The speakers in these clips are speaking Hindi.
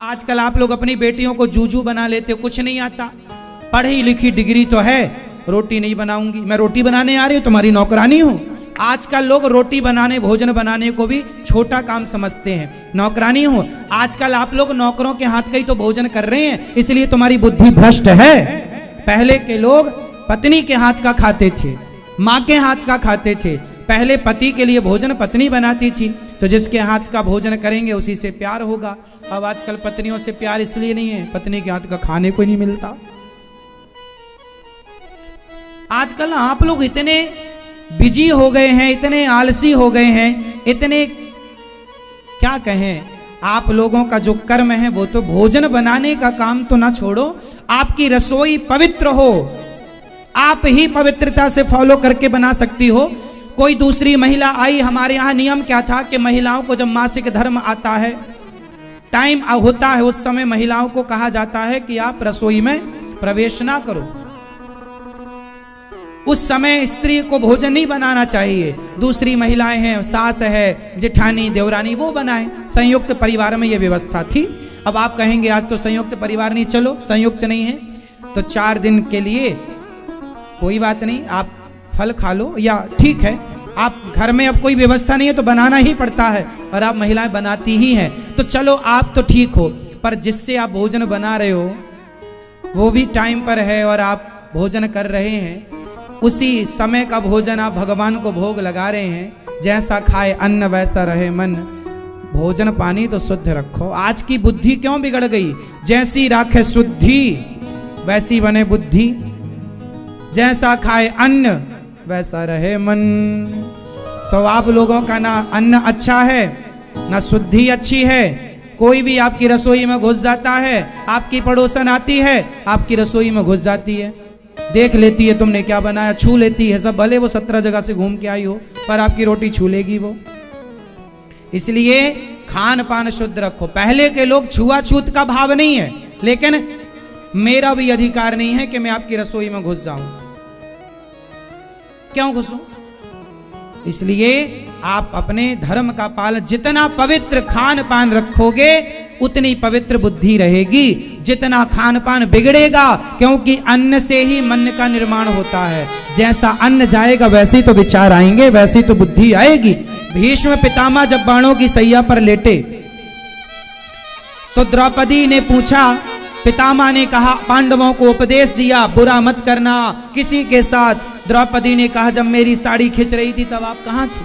आजकल आप लोग अपनी बेटियों को जूजू बना लेते हो, कुछ नहीं आता, पढ़ी लिखी डिग्री तो है, रोटी नहीं बनाऊंगी, मैं रोटी बनाने आ रही हूँ, तुम्हारी नौकरानी हूँ। आजकल लोग रोटी बनाने भोजन बनाने को भी छोटा काम समझते हैं, नौकरानी हूँ। आजकल आप लोग नौकरों के हाथ का ही तो भोजन कर रहे हैं, इसलिए तुम्हारी बुद्धि भ्रष्ट है। पहले के लोग पत्नी के हाथ का खाते थे, माँ के हाथ का खाते थे। पहले पति के लिए भोजन पत्नी बनाती थी, तो जिसके हाथ का भोजन करेंगे उसी से प्यार होगा। अब आजकल पत्नियों से प्यार इसलिए नहीं है, पत्नी के हाथ का खाने को नहीं मिलता। आजकल आप लोग इतने बिजी हो गए हैं, इतने आलसी हो गए हैं, इतने क्या कहें, आप लोगों का जो कर्म है वो तो भोजन बनाने का काम तो ना छोड़ो, आपकी रसोई पवित्र हो, आप ही पवित्रता से फॉलो करके बना सकती हो। कोई दूसरी महिला आई, हमारे यहाँ नियम क्या था कि महिलाओं को जब मासिक धर्म आता है, टाइम होता है, उस समय महिलाओं को कहा जाता है कि आप रसोई में प्रवेश ना करो। उस समय स्त्री को भोजन नहीं बनाना चाहिए, दूसरी महिलाएं हैं, सास है, जेठानी, देवरानी, वो बनाए। संयुक्त परिवार में ये व्यवस्था थी। अब आप कहेंगे आज तो संयुक्त परिवार नहीं, चलो संयुक्त नहीं है तो 4 दिन के लिए कोई बात नहीं, आप फल खा लो, या ठीक है आप घर में अब कोई व्यवस्था नहीं है तो बनाना ही पड़ता है, और आप महिलाएं बनाती ही हैं, तो चलो आप तो ठीक हो, पर जिससे आप भोजन बना रहे हो वो भी टाइम पर है और आप भोजन कर रहे हैं, उसी समय का भोजन आप भगवान को भोग लगा रहे हैं। जैसा खाए अन्न वैसा रहे मन, भोजन पानी तो शुद्ध रखो। आज की बुद्धि क्यों बिगड़ गई? जैसी राखे शुद्धि वैसी बने बुद्धि, जैसा खाए अन्न वैसा रहे मन। तो आप लोगों का ना अन्न अच्छा है ना शुद्धि अच्छी है। कोई भी आपकी रसोई में घुस जाता है, आपकी पड़ोसन आती है आपकी रसोई में घुस जाती है, देख लेती है तुमने क्या बनाया, छू लेती है सब, भले वो 17 जगह से घूम के आई हो पर आपकी रोटी छू लेगी वो। इसलिए खान पान शुद्ध रखो। पहले के लोग छुआछूत का भाव नहीं है, लेकिन मेरा भी अधिकार नहीं है कि मैं आपकी रसोई में घुस जाऊं। क्यों घुसूं? इसलिए आप अपने धर्म का पालन, जितना पवित्र खान पान रखोगे उतनी पवित्र बुद्धि रहेगी। जितना खान पान बिगड़ेगा, क्योंकि अन्न से ही मन का निर्माण होता है, जैसा अन्न जाएगा वैसे ही तो विचार आएंगे, वैसे ही तो बुद्धि आएगी। भीष्म पितामह जब बाणों की सैया पर लेटे तो द्रौपदी ने पूछा, पितामह ने कहा, पांडवों को उपदेश दिया बुरा मत करना किसी के साथ। द्रौपदी ने कहा, जब मेरी साड़ी खिंच रही थी तब आप कहां थे?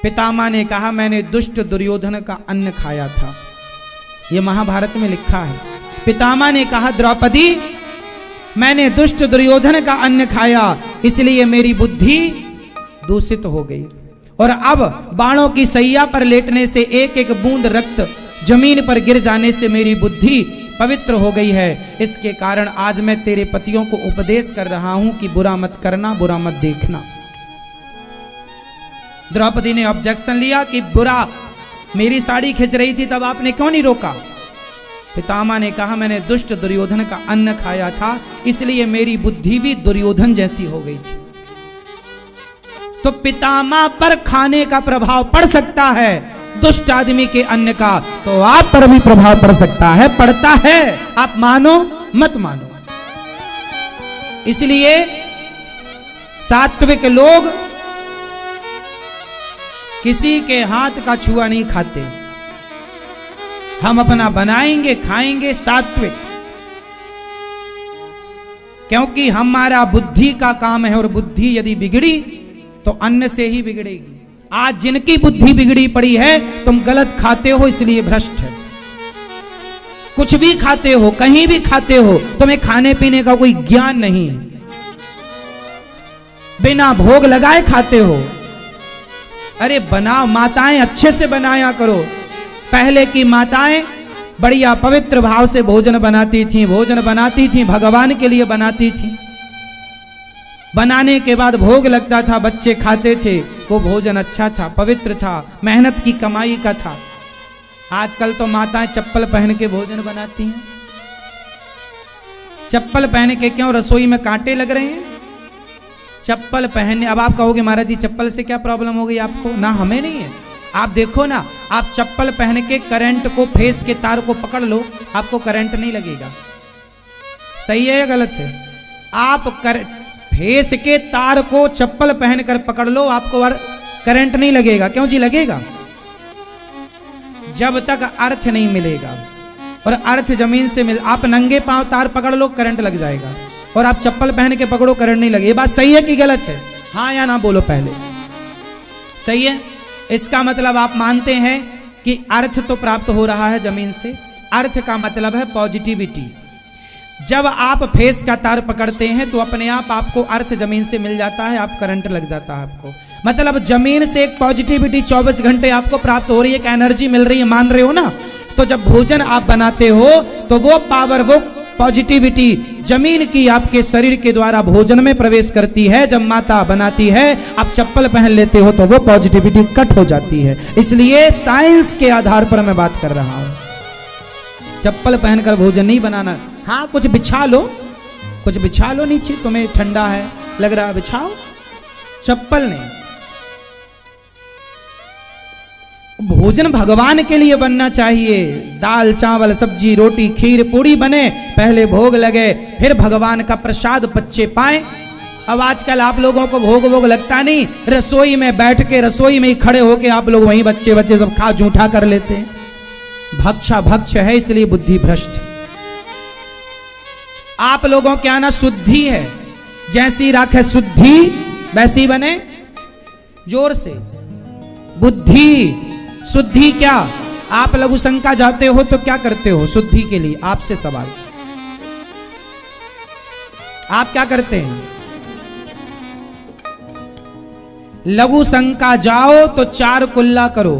पितामह ने कहा, मैंने दुष्ट दुर्योधन का अन्न खाया था। यह महाभारत में लिखा है। पितामह ने कहा, द्रौपदी मैंने दुष्ट दुर्योधन का अन्न खाया, इसलिए मेरी बुद्धि दूषित हो गई, और अब बाणों की सैया पर लेटने से एक एक बूंद रक्त जमीन पर गिर जाने से मेरी बुद्धि पवित्र हो गई है। इसके कारण आज मैं तेरे पतियों को उपदेश कर रहा हूं कि बुरा मत करना, बुरा मत देखना। द्रौपदी ने ऑब्जेक्शन लिया कि बुरा, मेरी साड़ी खिंच रही थी तब आपने क्यों नहीं रोका? पितामह ने कहा, मैंने दुष्ट दुर्योधन का अन्न खाया था, इसलिए मेरी बुद्धि भी दुर्योधन जैसी हो गई थी। तो पितामह पर खाने का प्रभाव पड़ सकता है, दुष्ट आदमी के अन्न का तो आप पर भी प्रभाव पड़ सकता है, पड़ता है, आप मानो मत मानो। इसलिए सात्विक लोग किसी के हाथ का छुआ नहीं खाते, हम अपना बनाएंगे खाएंगे सात्विक, क्योंकि हमारा बुद्धि का काम है, और बुद्धि यदि बिगड़ी तो अन्न से ही बिगड़ेगी। आज जिनकी बुद्धि बिगड़ी पड़ी है, तुम गलत खाते हो इसलिए भ्रष्ट है। कुछ भी खाते हो, कहीं भी खाते हो, तुम्हें खाने पीने का कोई ज्ञान नहीं है, बिना भोग लगाए खाते हो। अरे बनाओ, माताएं अच्छे से बनाया करो। पहले की माताएं बढ़िया पवित्र भाव से भोजन बनाती थी, भोजन बनाती थी भगवान के लिए बनाती थी, बनाने के बाद भोग लगता था, बच्चे खाते थे, वो भोजन अच्छा था, पवित्र था, मेहनत की कमाई का था। आजकल तो माताएं चप्पल पहन के भोजन बनाती हैं। चप्पल पहन के क्यों? रसोई में कांटे लग रहे हैं, चप्पल पहनने। अब आप कहोगे महाराज जी चप्पल से क्या प्रॉब्लम हो गई आपको? ना, हमें नहीं है। आप देखो ना, आप चप्पल पहन के करंट को, फेस के तार को पकड़ लो, आपको करंट नहीं लगेगा। सही है या गलत है? आप फेस के तार को चप्पल पहनकर पकड़ लो, आपको करंट नहीं लगेगा। क्यों जी लगेगा? जब तक अर्थ नहीं मिलेगा, और अर्थ जमीन से आप नंगे पांव तार पकड़ लो, करंट लग जाएगा, और आप चप्पल पहन के पकड़ो, करंट नहीं लगे। ये बात सही है कि गलत है? हाँ या ना बोलो पहले। सही है। इसका मतलब आप मानते हैं कि अर्थ तो प्राप्त हो रहा है जमीन से। अर्थ का मतलब है पॉजिटिविटी। जब आप फेस का तार पकड़ते हैं तो अपने आप आपको अर्थ जमीन से मिल जाता है, आप करंट लग जाता है आपको। मतलब जमीन से एक पॉजिटिविटी 24 घंटे आपको प्राप्त हो रही है, एक एनर्जी मिल रही है, मान रहे हो ना? तो जब भोजन आप बनाते हो तो वो पावर, वो पॉजिटिविटी जमीन की आपके शरीर के द्वारा भोजन में प्रवेश करती है। जब माता बनाती है, आप चप्पल पहन लेते हो तो वो पॉजिटिविटी कट हो जाती है। इसलिए साइंस के आधार पर मैं बात कर रहा हूं। चप्पल पहनकर भोजन नहीं बनाना। हाँ, कुछ बिछा लो, कुछ बिछा लो नीचे, तुम्हें ठंडा है लग रहा है, बिछाओ, चप्पल नहीं। भोजन भगवान के लिए बनना चाहिए। दाल चावल सब्जी रोटी खीर पूड़ी बने, पहले भोग लगे, फिर भगवान का प्रसाद बच्चे पाए। अब आजकल आप लोगों को भोग लगता नहीं, रसोई में बैठ के, रसोई में ही खड़े होके आप लोग वहीं बच्चे सब खा जूठा कर लेते हैं। भक्षा भक्ष है, इसलिए बुद्धि भ्रष्ट। आप लोगों के आना शुद्धि है, जैसी राखे शुद्धि वैसी बने। जोर से, बुद्धि शुद्धि। क्या आप लघु शंका जाते हो तो क्या करते हो शुद्धि के लिए? आपसे सवाल, आप क्या करते हैं? लघु शंका जाओ तो 4 कुल्ला करो,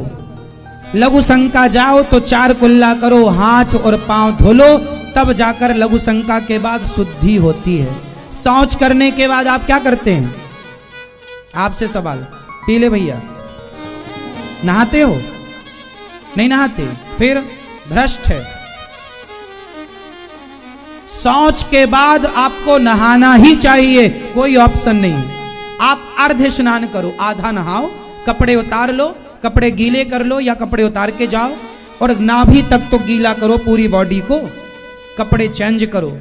लघु शंका जाओ तो 4 कुल्ला करो, हाथ और पांव धो लो, तब जाकर लघु शंका के बाद शुद्धि होती है। शौच करने के बाद आप क्या करते हैं? आपसे सवाल, पीले भैया नहाते हो? नहीं नहाते, फिर भ्रष्ट है। शौच के बाद आपको नहाना ही चाहिए, कोई ऑप्शन नहीं। आप अर्ध स्नान करो, आधा नहाओ, कपड़े उतार लो, कपड़े गीले कर लो या कपड़े उतार के जाओ, और नाभि तक तो गीला करो पूरी बॉडी को, कपड़े चेंज करो।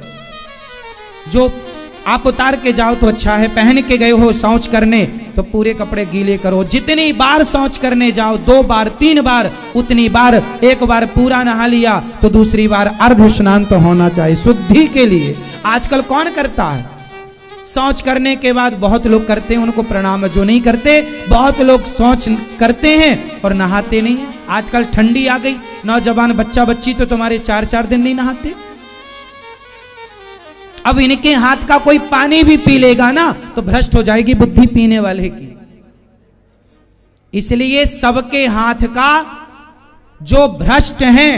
जो आप उतार के जाओ तो अच्छा है, पहन के गए हो शौच करने तो पूरे कपड़े गीले करो। जितनी बार शौच करने जाओ, 2 बार 3 बार, उतनी बार, एक बार पूरा नहा लिया तो दूसरी बार अर्ध स्नान तो होना चाहिए शुद्धि के लिए। आजकल कौन करता है? शौच करने के बाद बहुत लोग करते हैं, उनको प्रणाम। जो नहीं करते, बहुत लोग शौच करते हैं और नहाते नहीं है। आजकल ठंडी आ गई, नौजवान बच्चा बच्ची तो तुम्हारे 4-4 दिन नहीं नहाते। अब इनके हाथ का कोई पानी भी पी लेगा ना तो भ्रष्ट हो जाएगी बुद्धि पीने वाले की। इसलिए सबके हाथ का जो भ्रष्ट हैं,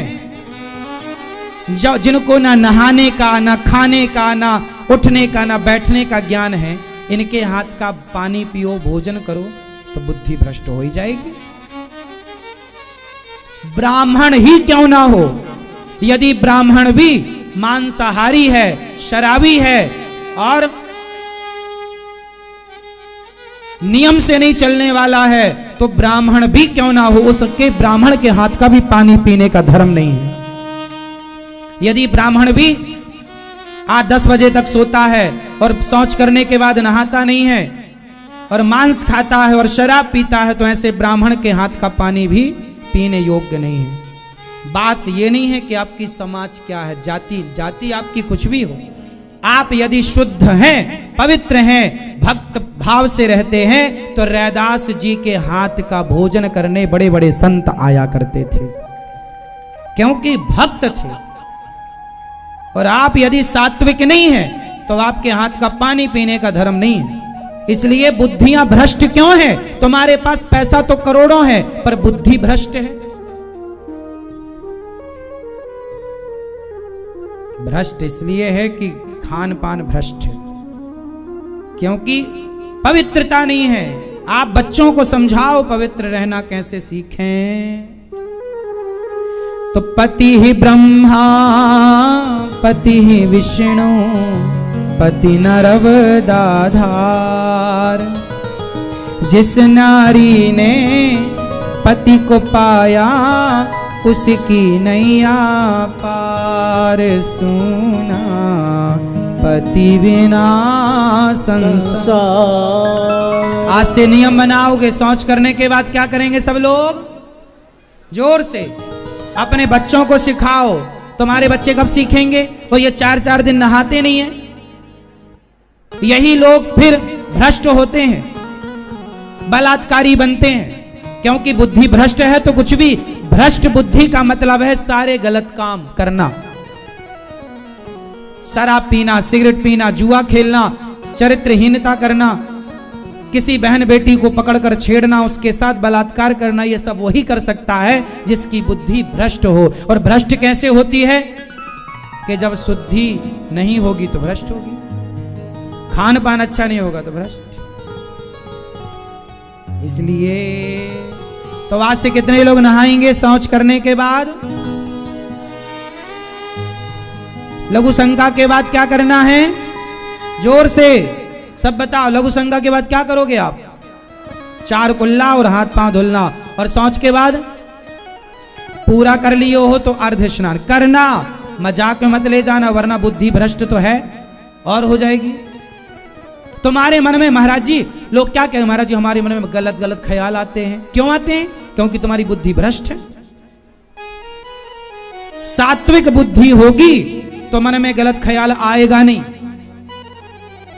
जो जिनको ना नहाने का, ना खाने का, ना उठने का, ना बैठने का ज्ञान है, इनके हाथ का पानी पियो, भोजन करो तो बुद्धि भ्रष्ट हो ही जाएगी। ब्राह्मण ही क्यों ना हो, यदि ब्राह्मण भी मांसाहारी है, शराबी है और नियम से नहीं चलने वाला है, तो ब्राह्मण भी क्यों ना हो, उसके ब्राह्मण के हाथ का भी पानी पीने का धर्म नहीं है। यदि ब्राह्मण भी 8-10 बजे तक सोता है और शौच करने के बाद नहाता नहीं है और मांस खाता है और शराब पीता है, तो ऐसे ब्राह्मण के हाथ का पानी भी पीने योग्य नहीं है। बात यह नहीं है कि आपकी समाज क्या है, जाति आपकी कुछ भी हो, आप यदि शुद्ध हैं, पवित्र हैं, भक्त भाव से रहते हैं, तो रैदास जी के हाथ का भोजन करने बड़े बड़े संत आया करते थे, क्योंकि भक्त थे। और आप यदि सात्विक नहीं हैं तो आपके हाथ का पानी पीने का धर्म नहीं है। इसलिए बुद्धियां भ्रष्ट क्यों हैं? तुम्हारे पास पैसा तो करोड़ों है पर बुद्धि भ्रष्ट है। भ्रष्ट इसलिए है कि खान पान भ्रष्ट है, क्योंकि पवित्रता नहीं है। आप बच्चों को समझाओ पवित्र रहना कैसे सीखें, तो पति ही ब्रह्मा पति ही विष्णु पति नरवदाधार। जिस नारी ने पति को पाया उसकी नैया पार, सुना पति बिना संसार। आज से नियम बनाओगे, शौच करने के बाद क्या करेंगे सब लोग? जोर से अपने बच्चों को सिखाओ। तुम्हारे बच्चे कब सीखेंगे? और ये 4-4 दिन नहाते नहीं है। यही लोग फिर भ्रष्ट होते हैं, बलात्कारी बनते हैं, क्योंकि बुद्धि भ्रष्ट है। तो कुछ भी भ्रष्ट बुद्धि का मतलब है सारे गलत काम करना, शराब पीना, सिगरेट पीना, जुआ खेलना, चरित्रहीनता करना, किसी बहन बेटी को पकड़कर छेड़ना, उसके साथ बलात्कार करना। यह सब वही कर सकता है जिसकी बुद्धि भ्रष्ट हो। और भ्रष्ट कैसे होती है? कि जब शुद्धि नहीं होगी तो भ्रष्ट होगी, खान पान अच्छा नहीं होगा तो भ्रष्ट। इसलिए तो आज से कितने लोग नहाएंगे शौच करने के बाद? लघु शंका के बाद क्या करना है? जोर से सब बताओ। लघु शंका के बाद क्या करोगे आप? 4 कुल्ला और हाथ पांव धुलना। और शौच के बाद पूरा कर लियो हो तो अर्ध स्नान करना। मजाक में मत ले जाना, वरना बुद्धि भ्रष्ट तो है और हो जाएगी। तुम्हारे मन में महाराज जी, लोग क्या कहें? महाराज जी हमारे मन में गलत गलत ख्याल आते हैं। क्यों आते हैं? क्योंकि तुम्हारी बुद्धि भ्रष्ट है। सात्विक बुद्धि होगी तो मन में गलत ख्याल आएगा नहीं।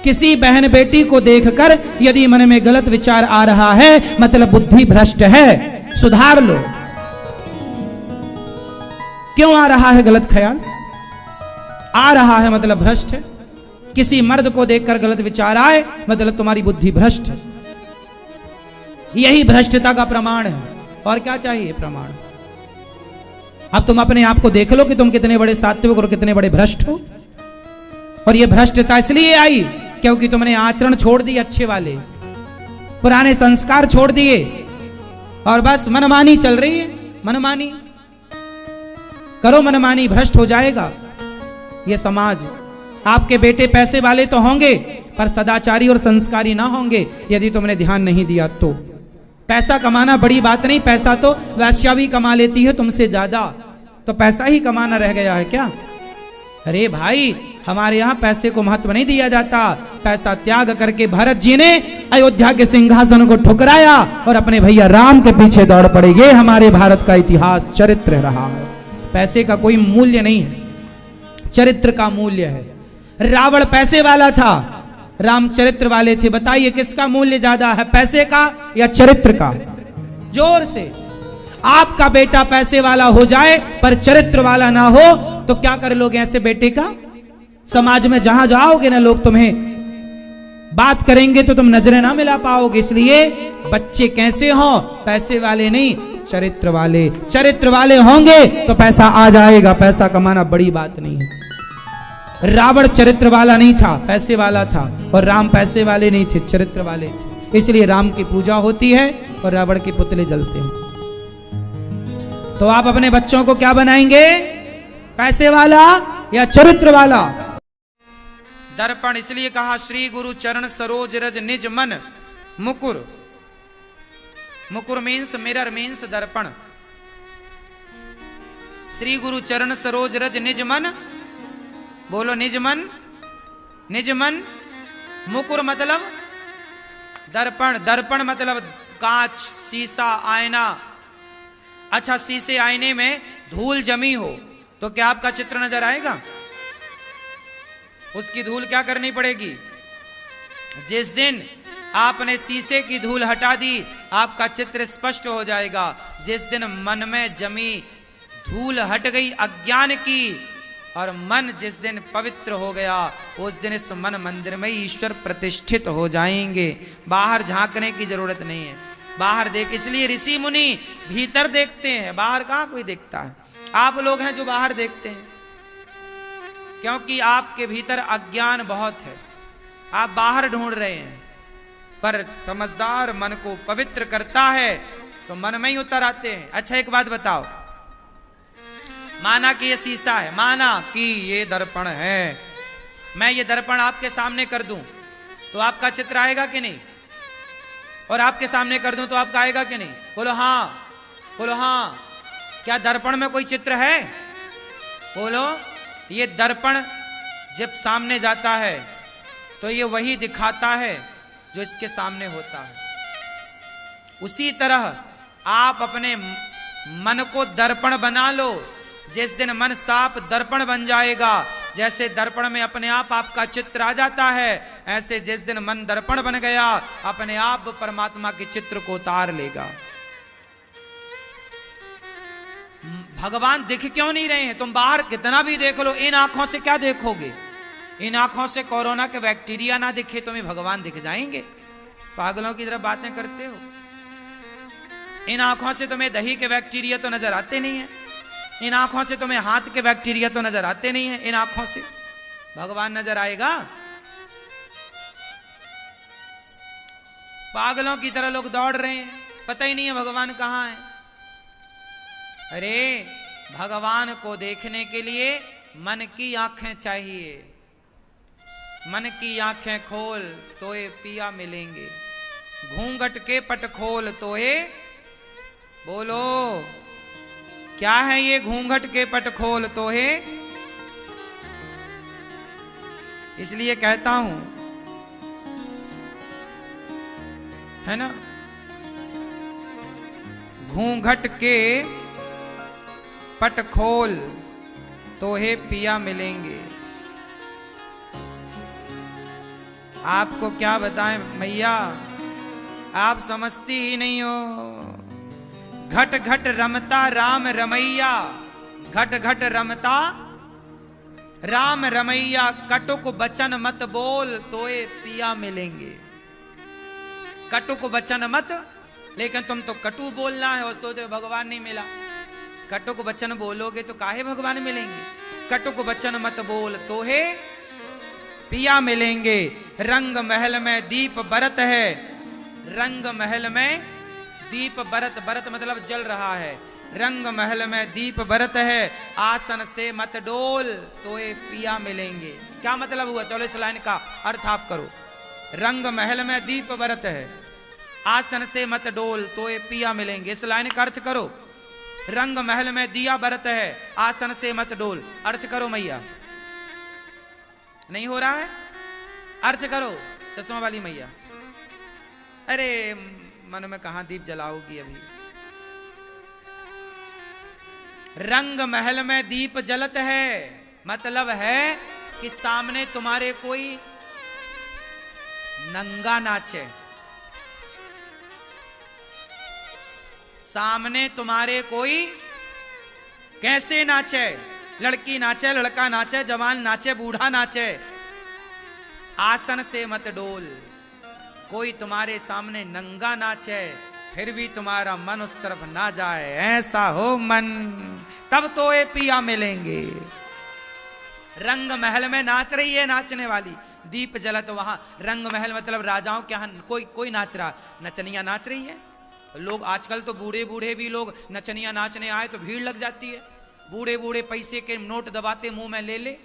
किसी बहन बेटी को देखकर यदि मन में गलत विचार आ रहा है, मतलब बुद्धि भ्रष्ट है, सुधार लो। क्यों आ रहा है गलत ख्याल? आ रहा है मतलब भ्रष्ट है। किसी मर्द को देखकर गलत विचार आए, मतलब तुम्हारी बुद्धि भ्रष्ट है। यही भ्रष्टता का प्रमाण है। और क्या चाहिए प्रमाण? अब तुम अपने आप को देख लो कि तुम कितने बड़े सात्विक और कितने बड़े भ्रष्ट हो। और यह भ्रष्टता इसलिए आई क्योंकि तुमने आचरण छोड़ दिए अच्छे वाले, पुराने संस्कार छोड़ दिए, और बस मनमानी चल रही है। मनमानी करो, मनमानी, भ्रष्ट हो जाएगा यह समाज। आपके बेटे पैसे वाले तो होंगे पर सदाचारी और संस्कारी ना होंगे यदि तुमने ध्यान नहीं दिया तो। पैसा कमाना बड़ी बात नहीं, पैसा तो वैश्या भी कमा लेती है तुमसे ज्यादा, तो पैसा ही कमाना रह गया है क्या? अरे भाई, हमारे यहाँ पैसे को महत्व नहीं दिया जाता। पैसा त्याग करके भरत जी ने अयोध्या के सिंहासन को ठुकराया और अपने भैया राम के पीछे दौड़ पड़े। ये हमारे भारत का इतिहास, चरित्र रहा है। पैसे का कोई मूल्य नहीं है, चरित्र का मूल्य है। रावण पैसे वाला था, राम चरित्र वाले थे। बताइए किसका मूल्य ज्यादा है, पैसे का या चरित्र का? जोर से। आपका बेटा पैसे वाला हो जाए पर चरित्र वाला ना हो तो क्या कर लोगे ऐसे बेटे का? समाज में जहां जाओगे ना, लोग तुम्हें बात करेंगे तो तुम नजरें ना मिला पाओगे। इसलिए बच्चे कैसे हों? पैसे वाले नहीं, चरित्र वाले। चरित्र वाले होंगे तो पैसा आ जाएगा। पैसा कमाना बड़ी बात नहीं है। रावण चरित्र वाला नहीं था, पैसे वाला था, और राम पैसे वाले नहीं थे, चरित्र वाले थे। इसलिए राम की पूजा होती है और रावण के पुतले जलते हैं। तो आप अपने बच्चों को क्या बनाएंगे? पैसे वाला या चरित्र वाला? दर्पण इसलिए कहा, श्री गुरु चरण सरोज रज निज मन मुकुर। मुकुर मीन्स मिरर, मीन्स दर्पण। श्री गुरु चरण सरोज रज निज मन, बोलो निज मन, निज मन। मुकुर मतलब दर्पण, दर्पण मतलब कांच, शीशा, आईना। अच्छा, शीशे आईने में धूल जमी हो तो क्या आपका चित्र नजर आएगा? उसकी धूल क्या करनी पड़ेगी? जिस दिन आपने शीशे की धूल हटा दी, आपका चित्र स्पष्ट हो जाएगा। जिस दिन मन में जमी धूल हट गई अज्ञान की, और मन जिस दिन पवित्र हो गया, उस दिन इस मन मंदिर में ईश्वर प्रतिष्ठित हो जाएंगे। बाहर झांकने की जरूरत नहीं है। बाहर देख, इसलिए ऋषि मुनि भीतर देखते हैं, बाहर कहां कोई देखता है। आप लोग हैं जो बाहर देखते हैं, क्योंकि आपके भीतर अज्ञान बहुत है। आप बाहर ढूंढ रहे हैं, पर समझदार मन को पवित्र करता है तो मन में ही उतर आते हैं। अच्छा, एक बात बताओ, माना कि ये शीशा है, माना कि ये दर्पण है, मैं ये दर्पण आपके सामने कर दूं तो आपका चित्र आएगा कि नहीं? और आपके सामने कर दूं तो आपका आएगा कि नहीं? बोलो हाँ। बोलो हाँ। क्या दर्पण में कोई चित्र है? बोलो ये दर्पण जब सामने जाता है तो ये वही दिखाता है जो इसके सामने होता है। उसी तरह आप अपने मन को दर्पण बना लो। जिस दिन मन साफ दर्पण बन जाएगा, जैसे दर्पण में अपने आप आपका चित्र आ जाता है, ऐसे जिस दिन मन दर्पण बन गया अपने आप परमात्मा के चित्र को उतार लेगा। भगवान दिख क्यों नहीं रहे हैं? तुम बाहर कितना भी देख लो, इन आंखों से क्या देखोगे? इन आंखों से कोरोना के बैक्टीरिया ना दिखे तुम्हें भगवान दिख जाएंगे? पागलों की तरह बातें करते हो। इन आंखों से तुम्हें दही के बैक्टीरिया तो नजर आते नहीं है, इन आंखों से तुम्हें हाथ के बैक्टीरिया तो नजर आते नहीं है। इन आंखों से भगवान नजर आएगा? पागलों की तरह लोग दौड़ रहे हैं, पता ही नहीं है भगवान कहां है। अरे भगवान को देखने के लिए मन की आंखें चाहिए। मन की आंखें खोल तो ये पिया मिलेंगे, घूंघट के पट खोल तो ये, बोलो क्या है ये घूंघट के पट खोल तो है? इसलिए कहता हूं, है ना, घूंघट के पट खोल तो है पिया मिलेंगे। आपको क्या बताएं मैया, आप समझती ही नहीं हो। घट घट रमता राम रमैया, घट घट रमता राम रमैया, कटुक बचन मत बोल तोए पिया मिलेंगे। कटुक वचन मत, लेकिन तुम तो कटु बोलना है और सोच रहे भगवान नहीं मिला। कटुक वचन बोलोगे तो काहे भगवान मिलेंगे? कटुक वचन मत बोल तो है पिया मिलेंगे। रंग महल में दीप बरत है, रंग महल में दीप बरत, बरत मतलब जल रहा है। रंग महल में दीप बरत है, आसन से मत डोल तो ये पिया मिलेंगे। क्या मतलब हुआ? चलो इस लाइन का अर्थ आप करो। रंग महल में दीप बरत है, आसन से मत डोल तो ये पिया मिलेंगे। इस लाइन का अर्थ करो। रंग महल में दिया बरत है, आसन से मत डोल। अर्थ करो मैया। नहीं हो रहा है? अर्थ करो चश्मा वाली मैया। अरे मन में कहां दीप जलाओगी अभी। रंग महल में दीप जलत है, मतलब है कि सामने तुम्हारे कोई नंगा नाचे, सामने तुम्हारे कोई कैसे नाचे, लड़की नाचे, लड़का नाचे, जवान नाचे, बूढ़ा नाचे। आसन से मत डोल, कोई तुम्हारे सामने नंगा नाचे फिर भी तुम्हारा मन उस तरफ ना जाए, ऐसा हो मन, तब तो ये पिया मिलेंगे। रंग महल में नाच रही है नाचने वाली, दीप जलत वहां। रंग महल मतलब राजाओं के यहाँ कोई नाच रहा, नचनिया नाच रही है। लोग आजकल तो बूढ़े बूढ़े भी लोग नचनिया नाचने आए तो भीड़ लग जाती है। बूढ़े बूढ़े पैसे के नोट दबाते मुंह में ले ले,